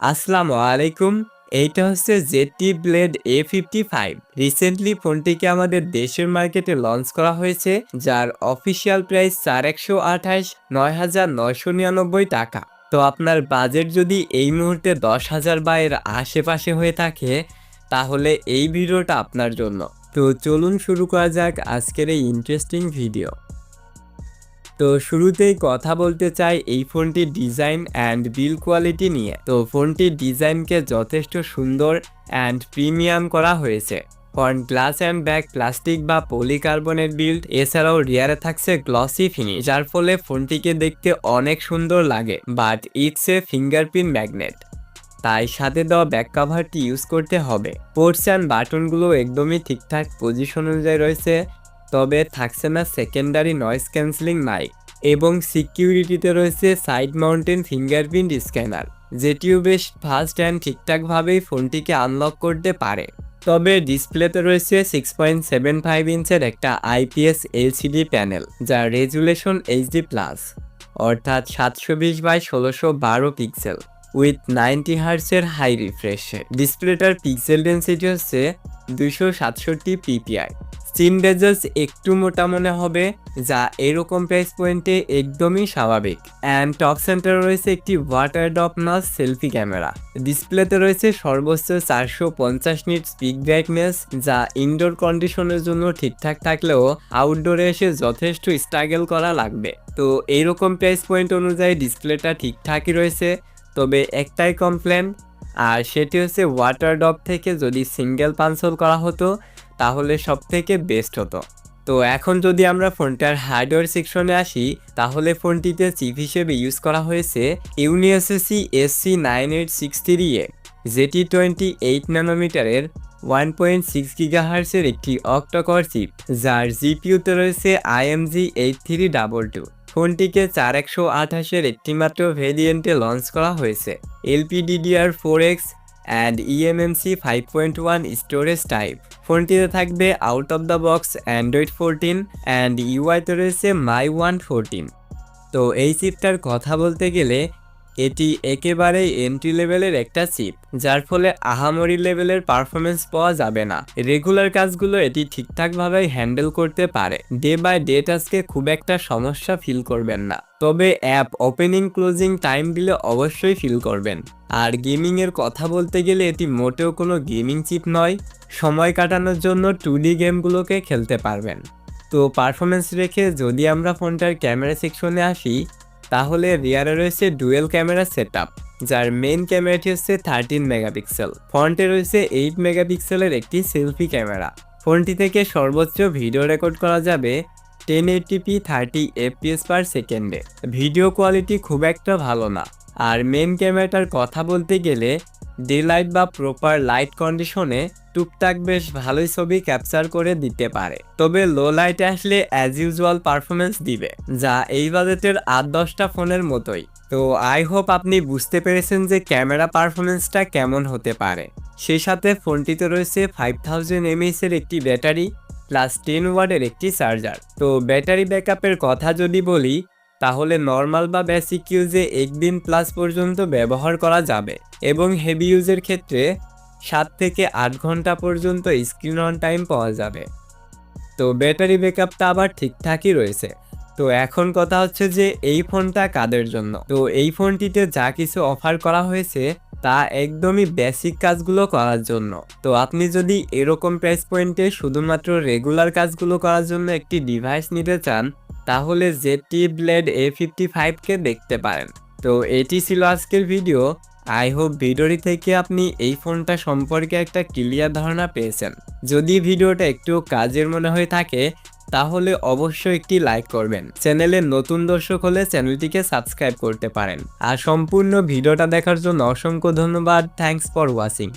আসসালামু আলাইকুম। এইটা হচ্ছে ZTE Blade A55। রিসেন্টলি ফোনটিকে আমাদের দেশের মার্কেটে লঞ্চ করা হয়েছে, যার অফিসিয়াল প্রাইস 4128 9999 টাকা। তো আপনার বাজেট যদি এই মুহূর্তে 10,000 বা এর আশেপাশে হয়ে থাকে, তাহলে এই ভিডিওটা আপনার জন্য। তো চলুন শুরু করা যাক আজকের এই ইন্টারেস্টিং ভিডিও। তো শুরুতেই কথা বলতে চাই এই ফোনটির ডিজাইন অ্যান্ড বিল্ড কোয়ালিটি নিয়ে। তো ফোনটির ডিজাইনকে যথেষ্ট সুন্দর অ্যান্ড প্রিমিয়াম করা হয়েছে। Front glass and back plastic বা পলিকার্বনেট বিল্ড, এছাড়াও রিয়ারে থাকছে গ্লসি ফিনিশ, যার ফলে ফোনটিকে দেখতে অনেক সুন্দর লাগে। But it's a fingerprint magnet, তাই সাথে দেওয়া ব্যাক কাভারটি ইউজ করতে হবে। পোর্টস অ্যান্ড বাটনগুলো একদমই ঠিকঠাক পজিশন অনুযায়ী রয়েছে, তবে থাকছে না সেকেন্ডারি নয়েজ ক্যান্সেলিং মাইক, এবং সিকিউরিটিতে রয়েছে সাইড মাউন্টেন ফিঙ্গারপ্রিন্ট স্ক্যানার, যেটিও বেশ ফাস্ট অ্যান্ড ঠিকঠাকভাবেই ফোনটিকে আনলক করতে পারে। তবে ডিসপ্লেতে রয়েছে 6.75 ইঞ্চের একটা IPS LCD প্যানেল, যার রেজুলেশন HD+, অর্থাৎ 720x1612 পিক্সেল উইথ 90 হার্টসের হাই রিফ্রেশে। ডিসপ্লেটার পিক্সেল ডেন্সিটি হচ্ছে 267 PPI। স্ক্রিন বেজেলস একটু মোটা মনে হবে, যা এরকম প্রাইস পয়েন্টে একদমই স্বাভাবিক। অ্যান্ড টপ সেন্টারে রয়েছে একটি water drop notch selfie camera. ডিসপ্লেতে রয়েছে সর্বোচ্চ 450 নিট পিক ব্রাইটনেস, যা ইনডোর কন্ডিশনের জন্য ঠিকঠাক থাকলেও আউটডোরে এসে যথেষ্ট স্ট্রাগল করা লাগবে। তো এইরকম প্রাইস পয়েন্ট অনুযায়ী ডিসপ্লেটা ঠিকঠাকই রয়েছে, তবে একটাই কমপ্লেন, আর সেটি হচ্ছে ওয়াটার ড্রপ থেকে যদি সিঙ্গেল পাঞ্চ হোল করা হতো তাহলে সব থেকে বেস্ট হতো। তো এখন যদি আমরা ফোনটার হার্ডওয়্যার সেকশনে আসি, তাহলে ফোনটিতে চিপ হিসেবে ইউজ করা হয়েছে ইউনিএসএসি SC9863A, যেটি 28 ন্যানোমিটারের 1.6 GHz একটি অক্টাকোর চিপ, যার জিপিইউতে রয়েছে IMG 8322। ফোনটিকে 4128 একটি মাত্র ভেরিয়েন্টে লঞ্চ করা হয়েছে। LPDDR4X and eMMC 5.1 storage type. ফোনটিতে থাকবে out of the box Android 14 and ইউআইতে রয়েছে My1 14। তো এই চিপটার কথা বলতে গেলে এটি একেবারেই এন্ট্রি লেভেলের একটা চিপ, যার ফলে আহামরি লেভেলের পারফরমেন্স পাওয়া যাবে না। রেগুলার কাজগুলো এটি ঠিকঠাকভাবে হ্যান্ডেল করতে পারে। ডে বাই ডে টাস্কে খুব একটা সমস্যা ফিল করবেন না, তবে অ্যাপ ওপেনিং ক্লোজিং টাইম দিলে অবশ্যই ফিল করবেন। আর গেমিংয়ের কথা বলতে গেলে এটি মোটেও কোনো গেমিং চিপ নয়, সময় কাটানোর জন্য 2D গেমগুলোকে খেলতে পারবেন। তো পারফরমেন্স রেখে যদি আমরা ফোনটার ক্যামেরা সেকশনে আসি, তাহলে রিয়ারে রয়েছে ডুয়েল ক্যামেরা সেটআপ, যার মেইন ক্যামেরাটি হচ্ছে 13 মেগাপিক্সেল। ফ্রন্টে রয়েছে 8 মেগাপিক্সেলের একটি সেলফি ক্যামেরা। ফোনটি থেকে সর্বোচ্চ ভিডিও রেকর্ড করা যাবে 1080p 30 fps পার সেকেন্ডে। ভিডিও কোয়ালিটি খুব একটা ভালো না। আর মেইন ক্যামেরাটার কথা বলতে গেলে ডে লাইট বা প্রপার লাইট কন্ডিশনে টুকটাক বেশ ভালোই ছবি ক্যাপচার করে দিতে পারে, তবে লো লাইটে আসলে অ্যাজ ইউজুয়াল পারফরমেন্স দিবে, যা এই বাজেটের 8-10টা ফোনের মতোই। তো আই হোপ আপনি বুঝতে পেরেছেন যে ক্যামেরা পারফরমেন্সটা কেমন হতে পারে। সেই সাথে ফোনটিতে রয়েছে 5000 mAh এর একটি ব্যাটারি প্লাস 10 ওয়াটের একটি চার্জার। তো ব্যাটারি ব্যাকআপের কথা যদি বলি, তাহলে নর্মাল বা বেসিক ইউজে 1 দিন প্লাস পর্যন্ত ব্যবহার করা যাবে, এবং হেভি ইউজের ক্ষেত্রে 7 থেকে 8 ঘন্টা পর্যন্ত স্ক্রিন অন টাইম পাওয়া যাবে। তো ব্যাটারি ব্যাকআপটা আবার ঠিকঠাকই রয়েছে। তো এখন কথা হচ্ছে যে এই ফোনটা কাদের জন্য। তো এই ফোনটিতে যা কিছু অফার করা হয়েছে তা একদমই বেসিক কাজগুলো করার জন্য। তো আপনি যদি এরকম প্রাইস পয়েন্টে শুধুমাত্র রেগুলার কাজগুলো করার জন্য একটি ডিভাইস নিতে চান, তাহলে ZTE Blade A55 কে দেখতে পারেন। তো এটি ছিল আজকের ভিডিও। আই হোপ ভিডিওটি থেকে আপনি এই ফোনটা সম্পর্কে একটা ক্লিয়ার ধারণা পেয়েছেন। যদি ভিডিওটা একটু কাজের মনে হয়ে থাকে, তাহলে অবশ্যই একটি লাইক করবেন। চ্যানেলে নতুন দর্শক হলে চ্যানেলটিকে সাবস্ক্রাইব করতে পারেন। আর সম্পূর্ণ ভিডিওটা দেখার জন্য অসংখ্য ধন্যবাদ। Thanks for watching.